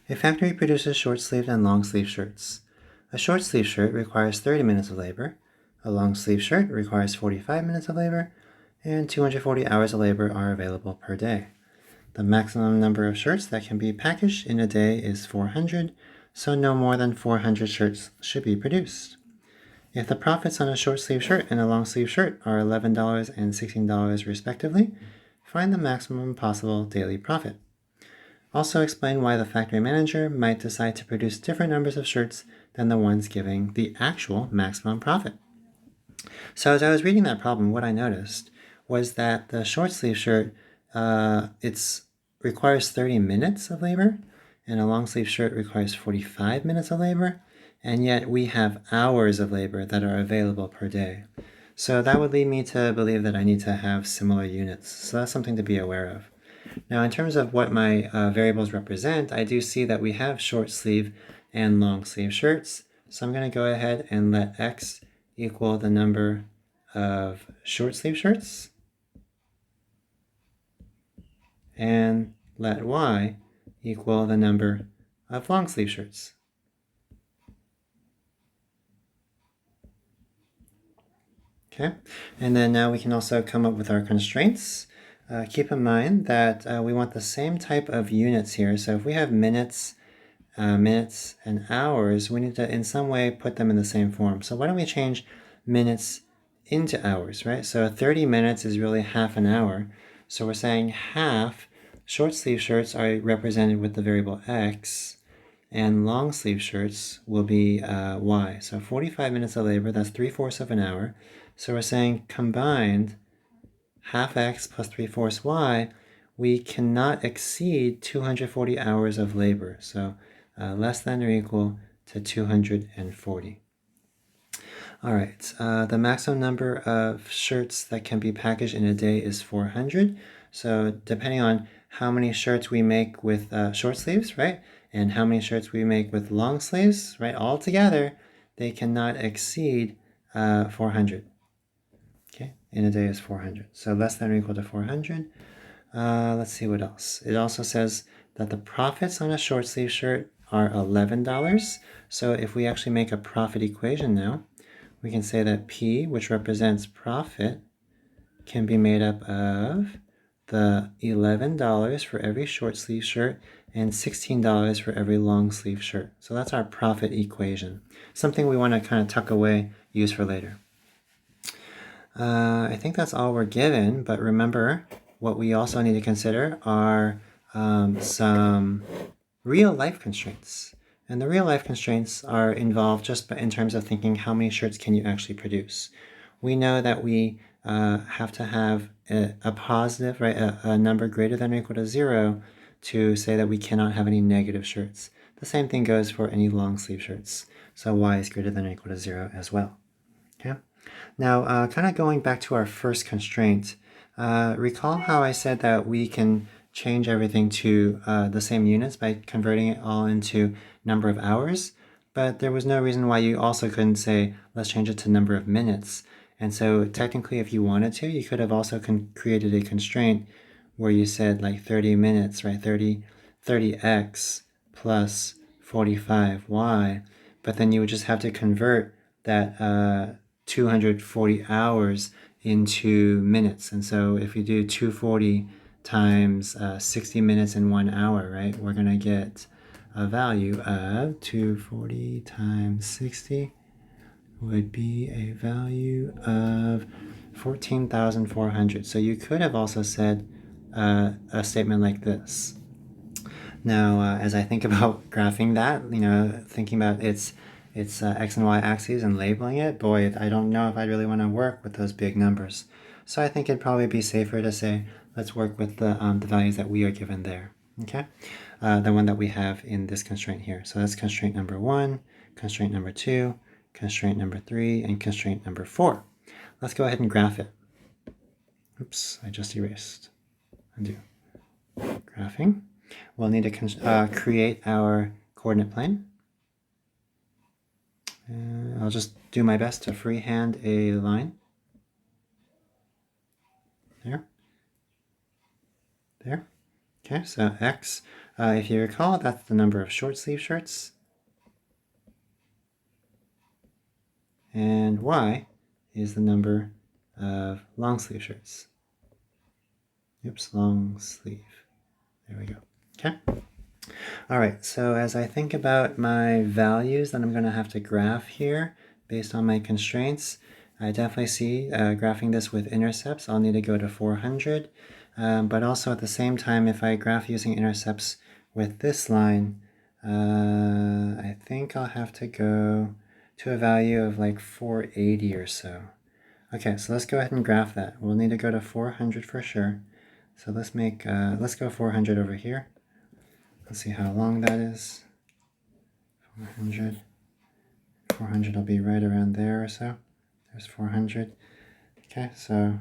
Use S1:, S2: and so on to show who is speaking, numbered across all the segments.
S1: A factory produces short-sleeved and long-sleeve shirts. A short-sleeve shirt requires 30 minutes of labor, a long-sleeve shirt requires 45 minutes of labor, and 240 hours of labor are available per day. The maximum number of shirts that can be packaged in a day is 400, so no more than 400 shirts should be produced. If the profits on a short-sleeve shirt and a long-sleeve shirt are $11 and $16 respectively, find the maximum possible daily profit. Also explain why the factory manager might decide to produce different numbers of shirts than the ones giving the actual maximum profit. So as I was reading that problem, what I noticed was that the short sleeve shirt, it requires 30 minutes of labor, and a long sleeve shirt requires 45 minutes of labor, and yet we have hours of labor that are available per day. So that would lead me to believe that I need to have similar units. So that's something to be aware of. Now, in terms of what my variables represent, I do see that we have short sleeve and long sleeve shirts. So I'm going to go ahead and let X equal the number of short sleeve shirts and let Y equal the number of long sleeve shirts. Okay, and then now we can also come up with our constraints. Keep in mind that we want the same type of units here. So if we have minutes and hours, we need to in some way put them in the same form. So why don't we change minutes into hours, right? So 30 minutes is really half an hour. So we're saying half short sleeve shirts are represented with the variable X, and long sleeve shirts will be Y. So 45 minutes of labor, that's 3/4 of an hour. So we're saying combined half X plus 3/4 Y, we cannot exceed 240 hours of labor. So less than or equal to 240. All right, the maximum number of shirts that can be packaged in a day is 400. So depending on how many shirts we make with short sleeves, right, and how many shirts we make with long sleeves, right, all together, they cannot exceed 400. Okay, in a day is 400. So less than or equal to 400. Let's see what else. It also says that the profits on a short sleeve shirt are $11. So if we actually make a profit equation now, we can say that P, which represents profit, can be made up of the $11 for every short sleeve shirt and $16 for every long sleeve shirt. So that's our profit equation. Something we want to kind of tuck away, use for later. I think that's all we're given, but remember, what we also need to consider are some real life constraints. And the real life constraints are involved just in terms of thinking how many shirts can you actually produce. We know that we have to have a positive, right, a number greater than or equal to 0 to say that we cannot have any negative shirts. The same thing goes for any long sleeve shirts. So Y is greater than or equal to 0 as well. Okay. Now, kind of going back to our first constraint, recall how I said that we can change everything to the same units by converting it all into number of hours, but there was no reason why you also couldn't say, let's change it to number of minutes. And so technically, if you wanted to, you could have also created a constraint where you said like 30 minutes, right? 30x plus 45y, but then you would just have to convert that 240 hours into minutes. And so if you do 240 times 60 minutes in 1 hour, right, we're going to get a value of 240 times 60 would be a value of 14,400. So you could have also said a statement like this. Now, as I think about graphing that, thinking about its x and y axes and labeling it, boy, I don't know if I really want to work with those big numbers. So I think it'd probably be safer to say, let's work with the values that we are given there, okay? The one that we have in this constraint here. So that's constraint number 1, constraint number 2, constraint number 3, and constraint number 4. Let's go ahead and graph it. Oops, I just erased. Undo. Graphing. We'll need to create our coordinate plane. I'll just do my best to freehand a line. There. Okay, so x If you recall, that's the number of short sleeve shirts. And y is the number of long sleeve shirts. Oops, long sleeve. There we go. Okay. All right, so as I think about my values that I'm going to have to graph here based on my constraints, I definitely see graphing this with intercepts, I'll need to go to 400. But also at the same time, if I graph using intercepts with this line, I think I'll have to go to a value of like 480 or so. Okay, so let's go ahead and graph that. We'll need to go to 400 for sure. So let's go 400 over here. Let's see how long that is. 400. 400 will be right around there or so. There's 400. Okay, so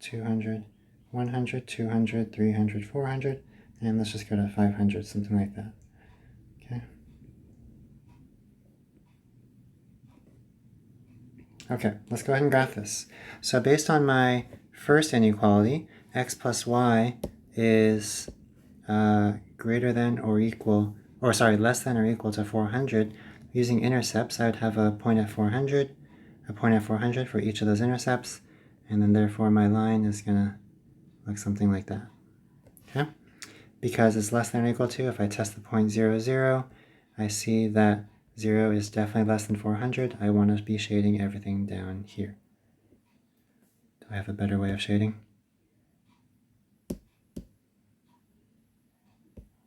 S1: 200, 100, 200, 300, 400, and let's just go to 500, something like that. Okay. Okay, let's go ahead and graph this. So based on my first inequality, x plus y is greater than or equal, or sorry, less than or equal to 400. Using intercepts, I would have a point at 400, a point at 400 for each of those intercepts, and then therefore my line is going to look something like that. Okay? Because it's less than or equal to, if I test the point 0, 0, I see that 0 is definitely less than 400. I want to be shading everything down here. Do I have a better way of shading?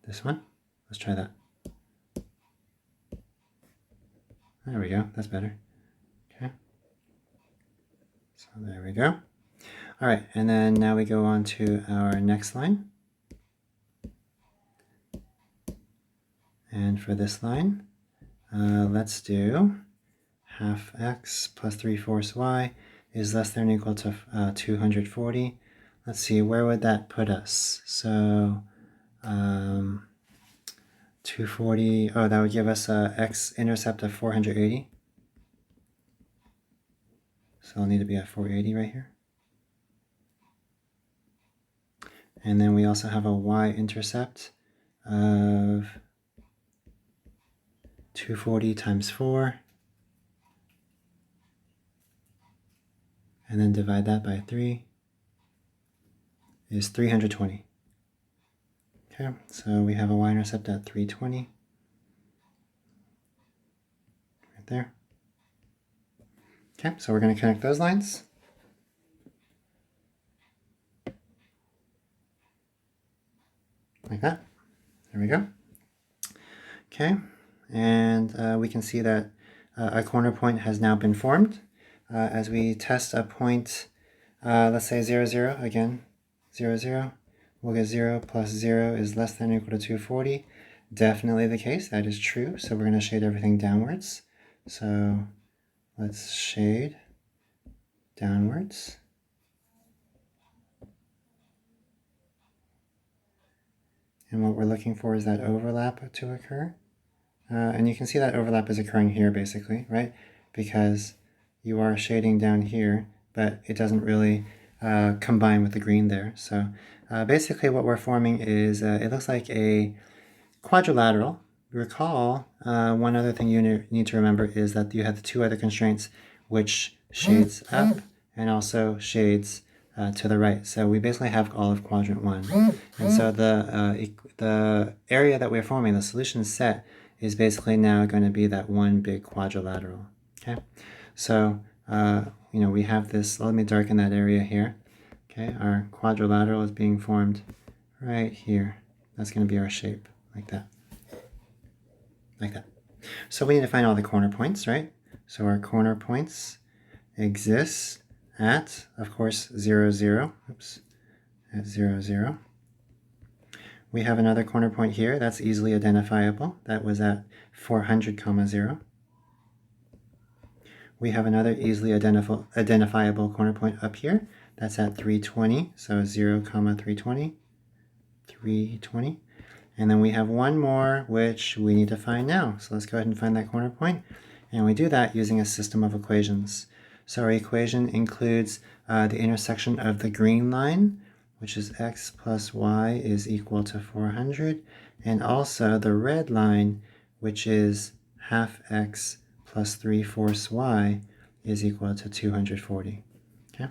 S1: This one? Let's try that. There we go, that's better. Okay. So there we go. All right, and then now we go on to our next line. And for this line, let's do half x plus 3/4 y is less than or equal to 240. Let's see, where would that put us? So 240, oh, that would give us a x-intercept of 480. So I'll need to be at 480 right here. And then we also have a y-intercept of 240 times 4. And then divide that by 3 is 320. Okay, so we have a y-intercept at 320. Right there. Okay, so we're going to connect those lines. Like that. There we go. Okay, and we can see that a corner point has now been formed. As we test a point, let's say 0, 0, again, 0, 0, we'll get 0 plus 0 is less than or equal to 240. Definitely the case, that is true. So we're going to shade everything downwards. So let's shade downwards. And what we're looking for is that overlap to occur. And you can see that overlap is occurring here basically, right? Because you are shading down here, but it doesn't really combine with the green there. So basically what we're forming is, it looks like a quadrilateral. Recall, one other thing you need to remember is that you have the two other constraints, which shades up and also shades to the right. So we basically have all of quadrant 1. And so the area that we're forming, the solution set, is basically now going to be that one big quadrilateral. Okay, so we have this. Let me darken that area here. Okay, our quadrilateral is being formed right here. That's going to be our shape, like that. Like that. So we need to find all the corner points, right? So our corner points exist at, of course, 0, 0. Oops, at 0, 0. We have another corner point here that's easily identifiable. That was at 400, 0. We have another easily identifiable corner point up here. That's at 320, so 0, 320. 320. And then we have one more, which we need to find now. So let's go ahead and find that corner point. And we do that using a system of equations. So our equation includes the intersection of the green line, which is x plus y is equal to 400, and also the red line, which is half x plus 3/4 y, is equal to 240. Okay.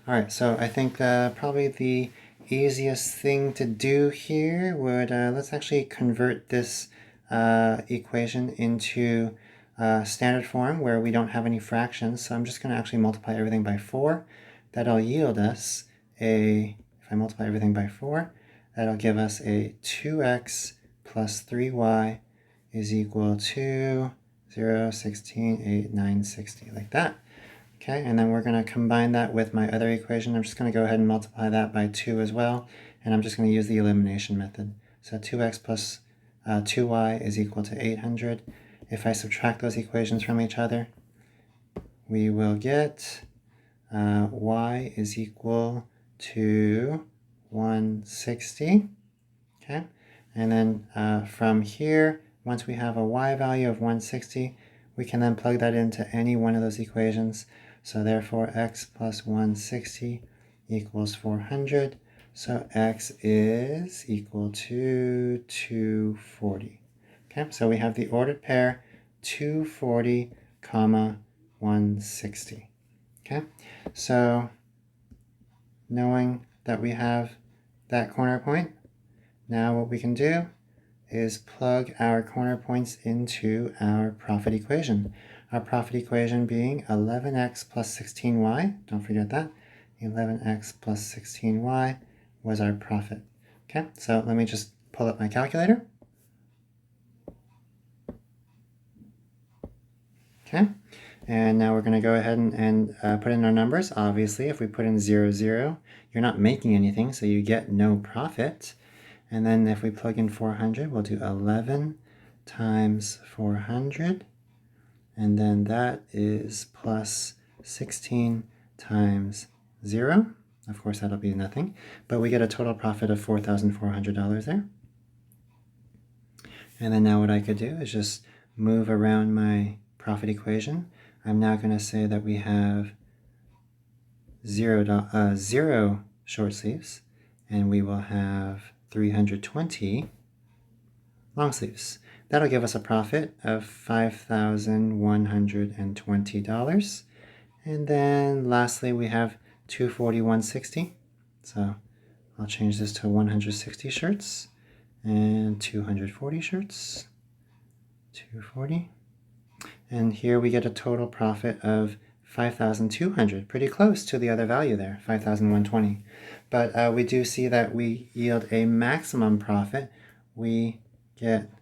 S1: All right, so I think probably the easiest thing to do here would, let's actually convert this equation into standard form where we don't have any fractions. So I'm just going to actually multiply everything by 4. That'll yield us if I multiply everything by 4, that'll give us a 2x plus 3y is equal to 0, 16, 8, 9, 60, like that. Okay, and then we're going to combine that with my other equation. I'm just going to go ahead and multiply that by 2 as well, and I'm just going to use the elimination method. So 2x plus 2y is equal to 800. If I subtract those equations from each other, we will get y is equal to 160. Okay, and then from here, once we have a y value of 160, we can then plug that into any one of those equations. So therefore, x plus 160 equals 400. So x is equal to 240. Okay, so we have the ordered pair 240, comma 160. Okay, so knowing that we have that corner point, now what we can do is plug our corner points into our profit equation. Our profit equation being 11x plus 16y, don't forget that, 11x plus 16y was our profit. Okay, so let me just pull up my calculator. Okay, and now we're going to go ahead and put in our numbers. Obviously, if we put in 0, 0, you're not making anything, so you get no profit. And then if we plug in 400, we'll do 11 times 400. And then that is plus 16 times 0. Of course, that'll be nothing. But we get a total profit of $4,400 there. And then now what I could do is just move around my profit equation. I'm now going to say that we have 0 short sleeves, and we will have 320 long sleeves. That'll give us a profit of $5,120. And then lastly, we have 240, 160. So I'll change this to 160 shirts and 240 shirts, 240. And here we get a total profit of 5,200, pretty close to the other value there, 5,120. But we do see that we yield a maximum profit. We get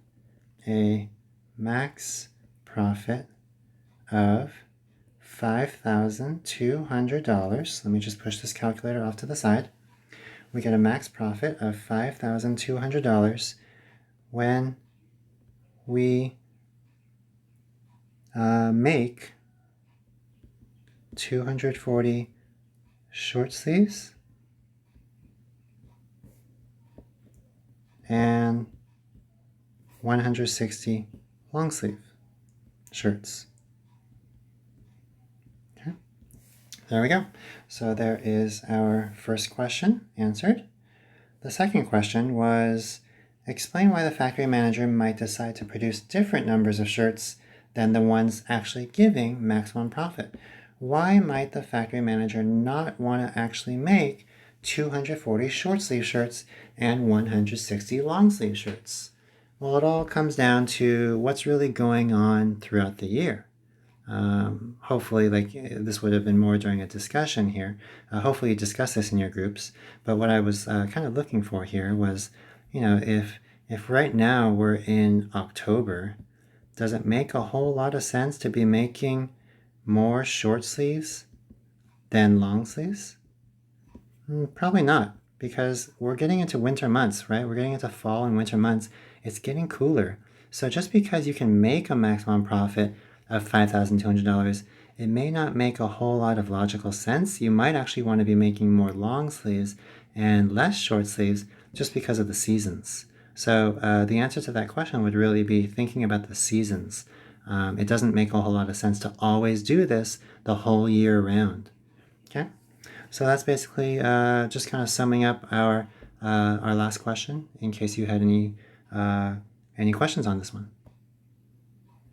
S1: a max profit of $5,200. Let me just push this calculator off to the side. We get a max profit of $5,200 when we make 240 short sleeves and 160 long sleeve shirts. Okay, there we go. So there is our first question answered. The second question was, explain why the factory manager might decide to produce different numbers of shirts than the ones actually giving maximum profit. Why might the factory manager not want to actually make 240 short sleeve shirts and 160 long sleeve shirts? Well, it all comes down to what's really going on throughout the year. Hopefully, like this would have been more during a discussion here. Hopefully you discuss this in your groups. But what I was kind of looking for here was, if right now we're in October, does it make a whole lot of sense to be making more short sleeves than long sleeves? Probably not, because we're getting into winter months, right? We're getting into fall and winter months. It's getting cooler. So just because you can make a maximum profit of $5,200, it may not make a whole lot of logical sense. You might actually want to be making more long sleeves and less short sleeves just because of the seasons. So the answer to that question would really be thinking about the seasons. It doesn't make a whole lot of sense to always do this the whole year round. Okay, so that's basically just kind of summing up our our last question in case you had any questions on this one.